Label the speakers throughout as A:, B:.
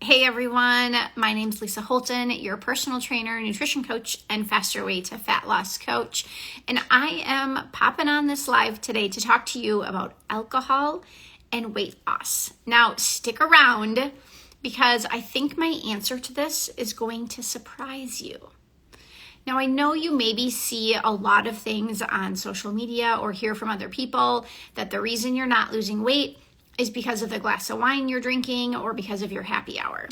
A: Hey everyone, my name's Lisa Holton, your personal trainer, nutrition coach, and Faster Way to Fat Loss coach. And I am popping on this live today to talk to you about alcohol and weight loss. Now, stick around because I think my answer to this is going to surprise you. Now, I know you maybe see a lot of things on social media or hear from other people that the reason you're not losing weight is because of the glass of wine you're drinking or because of your happy hour.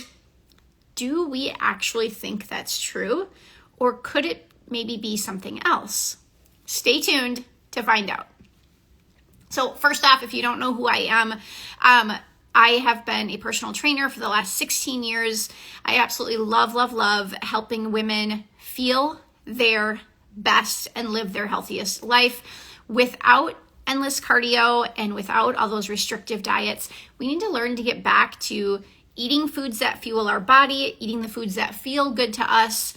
A: Do we actually think that's true? Or could it maybe be something else? Stay tuned to find out. So first off, if you don't know who I am, I have been a personal trainer for the last 16 years. I absolutely love helping women feel their best and live their healthiest life without endless cardio and without all those restrictive diets. We need to learn to get back to eating foods that fuel our body, eating the foods that feel good to us.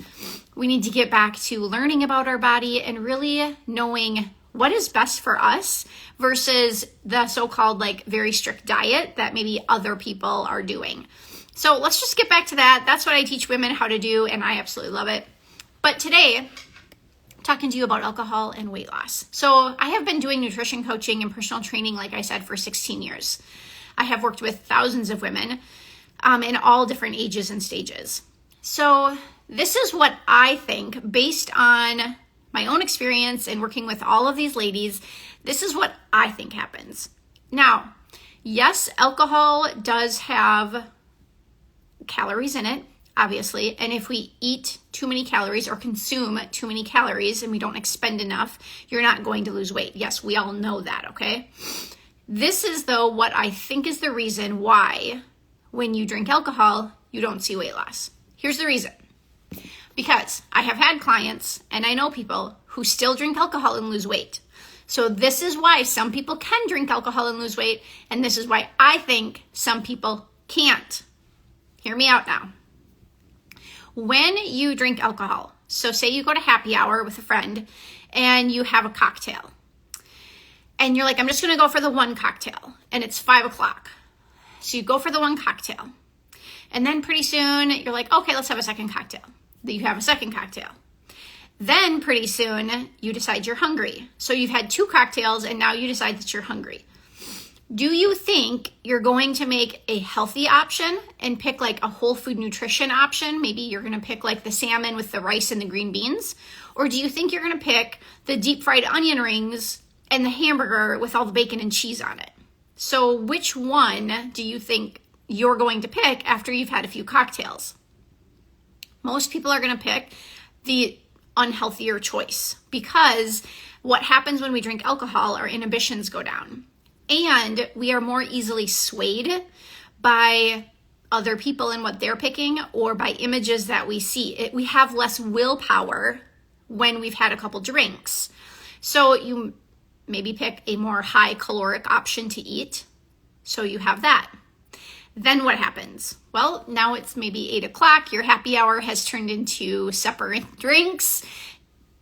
A: We need to get back to learning about our body and really knowing what is best for us versus the so-called very strict diet that maybe other people are doing. So let's just get back to that. That's what I teach women how to do, and I absolutely love it. But today, talking to you about alcohol and weight loss. So I have been doing nutrition coaching and personal training, like I said, for 16 years. I have worked with thousands of women in all different ages and stages. So this is what I think, based on my own experience and working with all of these ladies, this is what I think happens. Now, yes, alcohol does have calories in it, obviously, and if we eat too many calories or consume too many calories and we don't expend enough, you're not going to lose weight. Yes, we all know that, okay? This is, though, what I think is the reason why when you drink alcohol, you don't see weight loss. Here's the reason. Because I have had clients and I know people who still drink alcohol and lose weight. So this is why some people can drink alcohol and lose weight, and this is why I think some people can't. Hear me out now. When you drink alcohol, so say you go to happy hour with a friend and you have a cocktail and you're like, I'm just going to go for the one cocktail, and it's 5:00. So you go for the one cocktail, and then pretty soon you're like, okay, let's have a second cocktail. Then you have a second cocktail. Then pretty soon you decide you're hungry. So you've had two cocktails and now you decide that you're hungry. Do you think you're going to make a healthy option and pick a whole food nutrition option? Maybe you're going to pick the salmon with the rice and the green beans. Or do you think you're going to pick the deep fried onion rings and the hamburger with all the bacon and cheese on it? So which one do you think you're going to pick after you've had a few cocktails? Most people are going to pick the unhealthier choice, because what happens when we drink alcohol, our inhibitions go down. And we are more easily swayed by other people and what they're picking, or by images that we see. We have less willpower when we've had a couple drinks. So you maybe pick a more high caloric option to eat. So you have that. Then what happens? Well, now it's maybe 8:00. Your happy hour has turned into separate drinks.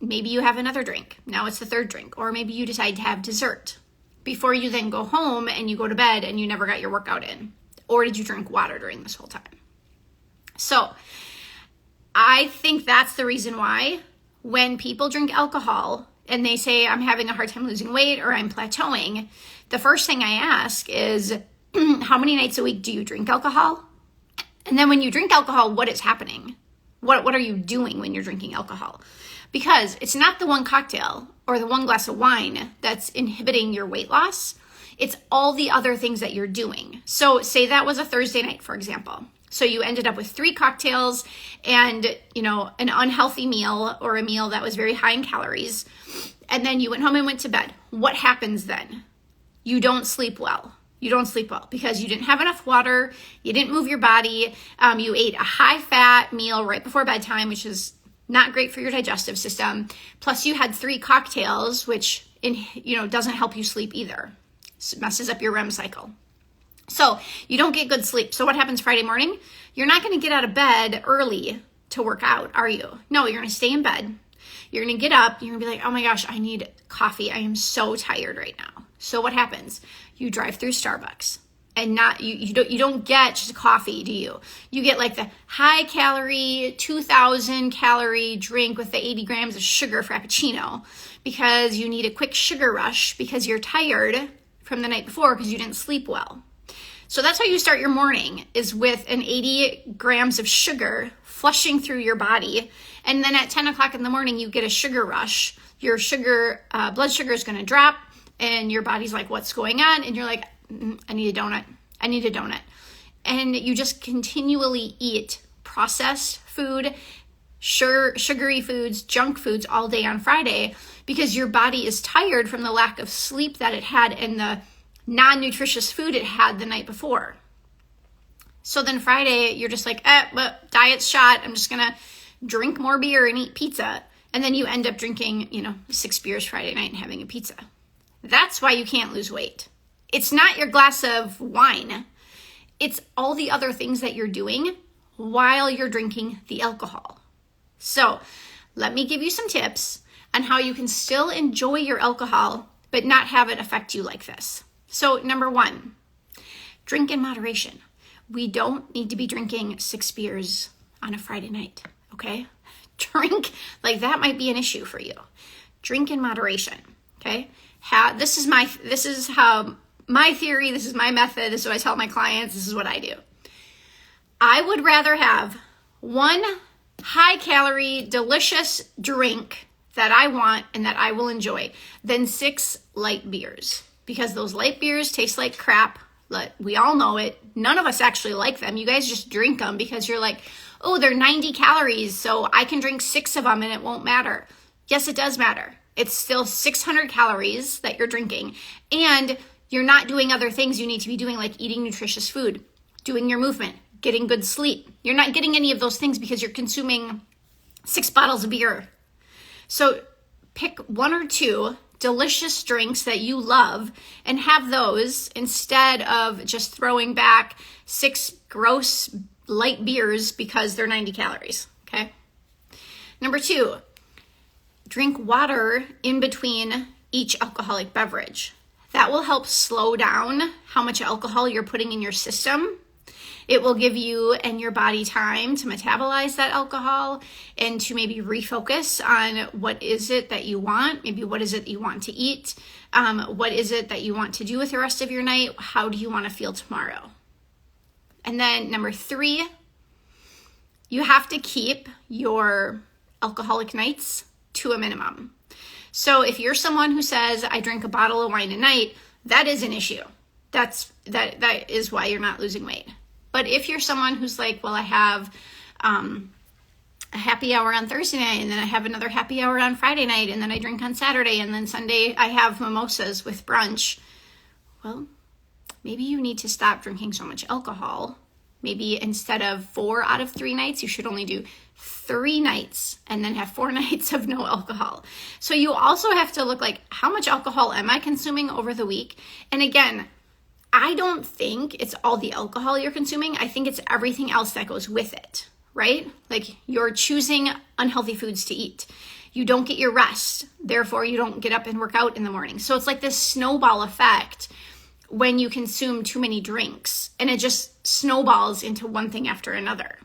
A: Maybe you have another drink. Now it's the third drink. Or maybe you decide to have dessert before you then go home and you go to bed and you never got your workout in. Or did you drink water during this whole time? So I think that's the reason why when people drink alcohol and they say, I'm having a hard time losing weight or I'm plateauing, the first thing I ask is, how many nights a week do you drink alcohol? And then when you drink alcohol, what is happening? What are you doing when you're drinking alcohol? Because it's not the one cocktail or the one glass of wine that's inhibiting your weight loss. It's all the other things that you're doing. So say that was a Thursday night, for example. So you ended up with 3 cocktails and, an unhealthy meal, or a meal that was very high in calories. And then you went home and went to bed. What happens then? You don't sleep well. You don't sleep well because you didn't have enough water. You didn't move your body. You ate a high fat meal right before bedtime, which is not great for your digestive system. Plus you had 3 cocktails, which, doesn't help you sleep either. It messes up your REM cycle. So you don't get good sleep. So what happens Friday morning? You're not going to get out of bed early to work out, are you? No, you're going to stay in bed. You're going to get up. You're going to be like, oh my gosh, I need coffee. I am so tired right now. So what happens? You drive through Starbucks. and not you don't get just coffee, do you? You get like the high calorie 2,000 calorie drink with the 80 grams of sugar frappuccino because you need a quick sugar rush because you're tired from the night before because you didn't sleep well. So that's how you start your morning, is with an 80 grams of sugar flushing through your body. And then at 10 o'clock in the morning, you get a sugar rush. Your blood sugar is going to drop and your body's like, what's going on? And you're like, I need a donut. I need a donut. And you just continually eat processed food, sugary foods, junk foods all day on Friday because your body is tired from the lack of sleep that it had and the non-nutritious food it had the night before. So then Friday, you're just like, but diet's shot. I'm just going to drink more beer and eat pizza. And then you end up drinking, 6 beers Friday night and having a pizza. That's why you can't lose weight. It's not your glass of wine. It's all the other things that you're doing while you're drinking the alcohol. So let me give you some tips on how you can still enjoy your alcohol, but not have it affect you like this. So number 1, drink in moderation. We don't need to be drinking 6 beers on a Friday night, okay? Drink, like that might be an issue for you. Drink in moderation, okay? This is how my theory, this is my method, this is what I tell my clients, this is what I do. I would rather have 1 high-calorie, delicious drink that I want and that I will enjoy than 6 light beers. Because those light beers taste like crap. We all know it. None of us actually like them. You guys just drink them because you're like, oh, they're 90 calories, so I can drink 6 of them and it won't matter. Yes, it does matter. It's still 600 calories that you're drinking. And you're not doing other things you need to be doing, like eating nutritious food, doing your movement, getting good sleep. You're not getting any of those things because you're consuming 6 bottles of beer. So pick 1 or 2 delicious drinks that you love and have those instead of just throwing back 6 gross light beers because they're 90 calories, okay? Number 2, drink water in between each alcoholic beverage. That will help slow down how much alcohol you're putting in your system. It will give you and your body time to metabolize that alcohol and to maybe refocus on what is it that you want. Maybe what is it that you want to eat? What is it that you want to do with the rest of your night? How do you want to feel tomorrow? And then number 3, you have to keep your alcoholic nights to a minimum. So if you're someone who says, I drink a bottle of wine a night, that is an issue. That is why you're not losing weight. But if you're someone who's like, well, I have a happy hour on Thursday night, and then I have another happy hour on Friday night, and then I drink on Saturday, and then Sunday I have mimosas with brunch. Well, maybe you need to stop drinking so much alcohol. Maybe instead of 4 out of 3 nights, you should only do 3 nights and then have 4 nights of no alcohol. So you also have to look like, how much alcohol am I consuming over the week? And again, I don't think it's all the alcohol you're consuming. I think it's everything else that goes with it, right? Like you're choosing unhealthy foods to eat. You don't get your rest. Therefore, you don't get up and work out in the morning. So it's like this snowball effect when you consume too many drinks, and it just snowballs into one thing after another.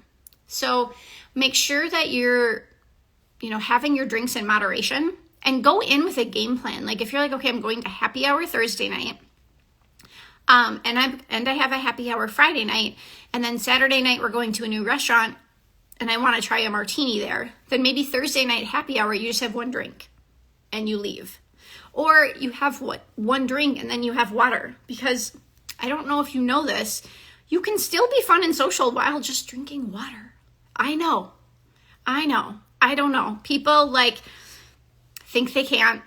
A: So make sure that you're, having your drinks in moderation, and go in with a game plan. Like if you're like, okay, I'm going to happy hour Thursday night, and I have a happy hour Friday night, and then Saturday night we're going to a new restaurant, and I want to try a martini there. Then maybe Thursday night happy hour, you just have 1 drink, and you leave. Or you have 1 drink and then you have water, because I don't know if you know this, you can still be fun and social while just drinking water. I know. I don't know. People think they can't.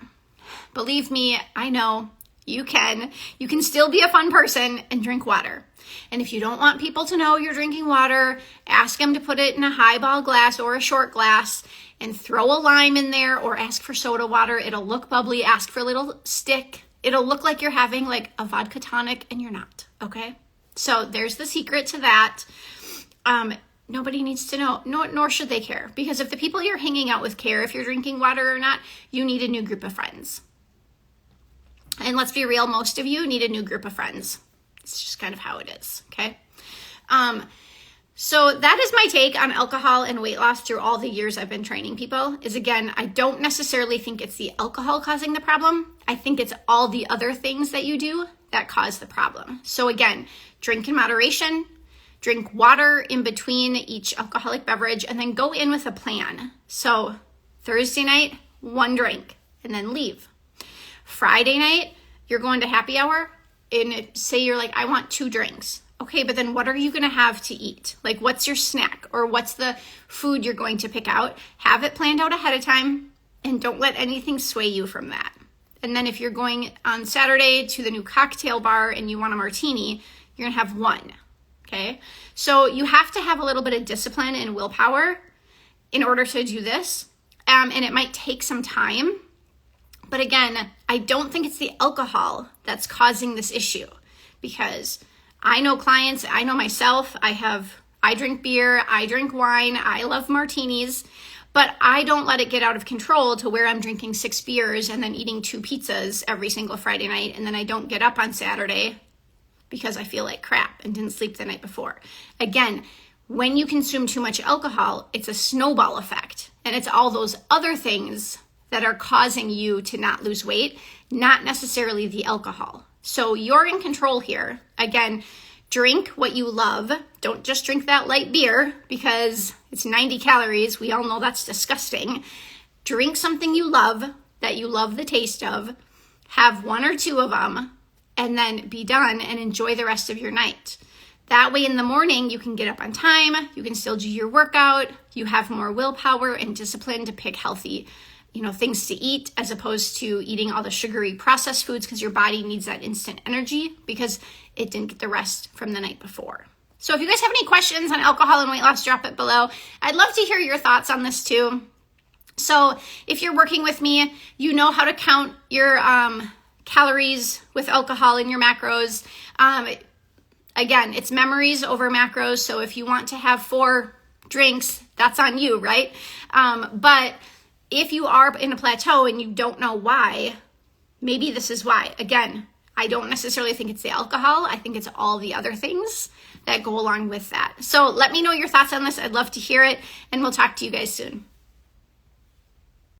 A: Believe me, I know you can. You can still be a fun person and drink water. And if you don't want people to know you're drinking water, ask them to put it in a highball glass or a short glass and throw a lime in there, or ask for soda water. It'll look bubbly. Ask for a little stick. It'll look like you're having like a vodka tonic, and you're not, okay? So there's the secret to that. Nobody needs to know, nor should they care. Because if the people you're hanging out with care if you're drinking water or not, you need a new group of friends. And let's be real, most of you need a new group of friends. It's just kind of how it is, okay? So that is my take on alcohol and weight loss through all the years I've been training people, is again, I don't necessarily think it's the alcohol causing the problem. I think it's all the other things that you do that cause the problem. So again, drink in moderation, drink water in between each alcoholic beverage, and then go in with a plan. So Thursday night, 1 drink, and then leave. Friday night, you're going to happy hour, and say you're like, I want 2 drinks. Okay, but then what are you going to have to eat? Like, what's your snack, or what's the food you're going to pick out? Have it planned out ahead of time, and don't let anything sway you from that. And then if you're going on Saturday to the new cocktail bar and you want a martini, you're going to have 1, okay? So you have to have a little bit of discipline and willpower in order to do this, and it might take some time. But again, I don't think it's the alcohol that's causing this issue, because I know clients, I know myself, I drink beer, I drink wine, I love martinis, but I don't let it get out of control to where I'm drinking 6 beers and then eating 2 pizzas every single Friday night, and then I don't get up on Saturday because I feel like crap and didn't sleep the night before. Again, when you consume too much alcohol, it's a snowball effect, and it's all those other things that are causing you to not lose weight, not necessarily the alcohol. So you're in control here. Again, drink what you love. Don't just drink that light beer because it's 90 calories. We all know that's disgusting. Drink something you love, that you love the taste of. Have 1 or 2 of them, and then be done and enjoy the rest of your night. That way in the morning, you can get up on time. You can still do your workout. You have more willpower and discipline to pick healthy things to eat, as opposed to eating all the sugary processed foods, because your body needs that instant energy because it didn't get the rest from the night before. So if you guys have any questions on alcohol and weight loss, drop it below. I'd love to hear your thoughts on this too. So if you're working with me, you know how to count your calories with alcohol in your macros. Again, it's memories over macros. So if you want to have 4 drinks, that's on you, right? But if you are in a plateau and you don't know why, maybe this is why. Again, I don't necessarily think it's the alcohol. I think it's all the other things that go along with that. So let me know your thoughts on this. I'd love to hear it, and we'll talk to you guys soon.